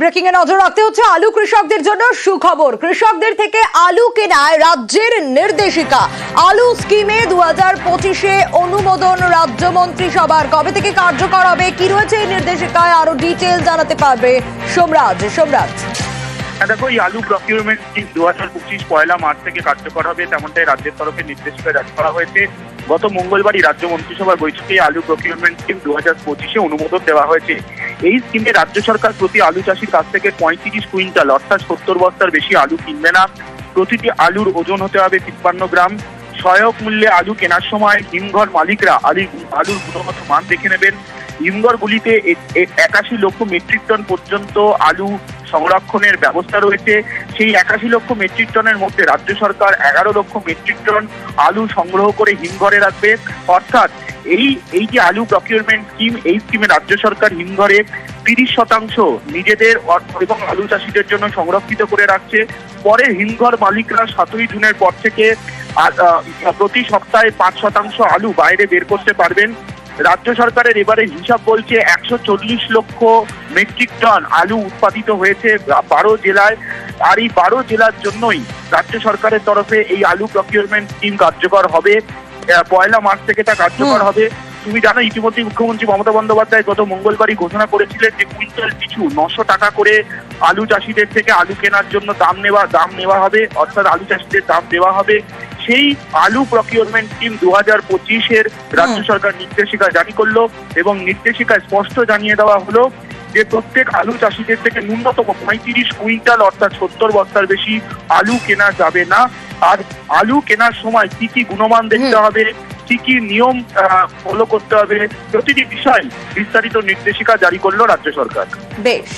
Breaking a নজর রাখতে হচ্ছে আলু কৃষকদের জন্য সুখবর। কৃষকদের থেকে আলু কেনায় রাজ্যের নির্দেশিকা। আলু স্কিমে 2025-এ অনুমোদন রাজ্য মন্ত্রিসভার। কবে থেকে কার্যকর হবে, কি রয়েছে এই নির্দেশিকায়, আরো ডিটেইল জানাতে পারবে সোমরাজ। দেখো, এই আলু প্রকিউরমেন্ট স্কিম 2025 পয়লা মার্চ থেকে কার্যকর হবে, তেমনটাই রাজ্যের তরফে নির্দেশিকা জারি করা হয়েছে। গত মঙ্গলবারই রাজ্য মন্ত্রিসভার বৈঠকে আলু প্রকিউরমেন্ট স্কিম 2025-এ অনুমোদন দেওয়া হয়েছে। এই স্কিমে রাজ্য সরকার প্রতি আলু চাষির কাছ থেকে 35 কুইন্টাল অর্থাৎ 70 বস্তার বেশি আলু কিনবে না। প্রতিটি আলুর ওজন হতে হবে 53 গ্রাম। সহায়ক মূল্যে আলু কেনার সময় হিমঘর মালিকরা আলুর গুণগত মান দেখে নেবেন। হিমঘরগুলিতে 81 লক্ষ মেট্রিক টন পর্যন্ত আলু সংরক্ষণের ব্যবস্থা রয়েছে। সেই 81 লক্ষ মেট্রিক টনের মধ্যে রাজ্য সরকার 11 লক্ষ মেট্রিক টন আলু সংগ্রহ করে হিমঘরে রাখবে। অর্থাৎ এই যে আলু প্রকিউরমেন্ট স্কিম, এই স্কিমে রাজ্য সরকার হিমঘরে 30% নিজেদের এবং আলু চাষিদের জন্য সংরক্ষিত করে রাখছে। পরে হিমঘর মালিকরা 7ই জুনের পর থেকে প্রতি সপ্তাহে 5% আলু বাইরে বের করতে পারবেন। রাজ্য সরকারের এবারে হিসাব বলছে 140 লক্ষ মেট্রিক টন আলু উৎপাদিত হয়েছে 12 জেলায়। আর এই 12 জেলার জন্যই রাজ্য সরকারের তরফে এই আলু প্রকিউরমেন্ট স্কিম কার্যকর হবে। পয়লা মার্চ থেকে তা কার্যকর হবে। তুমি জানো, ইতিমধ্যে মুখ্যমন্ত্রী মমতা বন্দ্যোপাধ্যায় গত মঙ্গলবারই ঘোষণা করেছিলেন যে কুইন্টাল পিছু 900 টাকা করে আলু চাষিদের থেকে আলু কেনার জন্য দাম নেওয়া হবে, অর্থাৎ আলু চাষিদের দাম দেওয়া হবে। সেই আলু প্রকিউরমেন্ট স্কিম 2025-এর রাজ্য সরকার নির্দেশিকা জারি করলো এবং নির্দেশিকায় স্পষ্ট জানিয়ে দেওয়া হলো যে প্রত্যেক আলু চাষিদের থেকে ন্যূনতম 35 কুইন্টাল অর্থাৎ 70 বস্তার বেশি আলু কেনা যাবে না। আর আলু কেনার সময় কি কি গুণমান দেখতে হবে, কি কি নিয়ম ফলো করতে হবে, প্রতিটি বিষয় বিস্তারিত নির্দেশিকা জারি করলো রাজ্য সরকার। বেশ।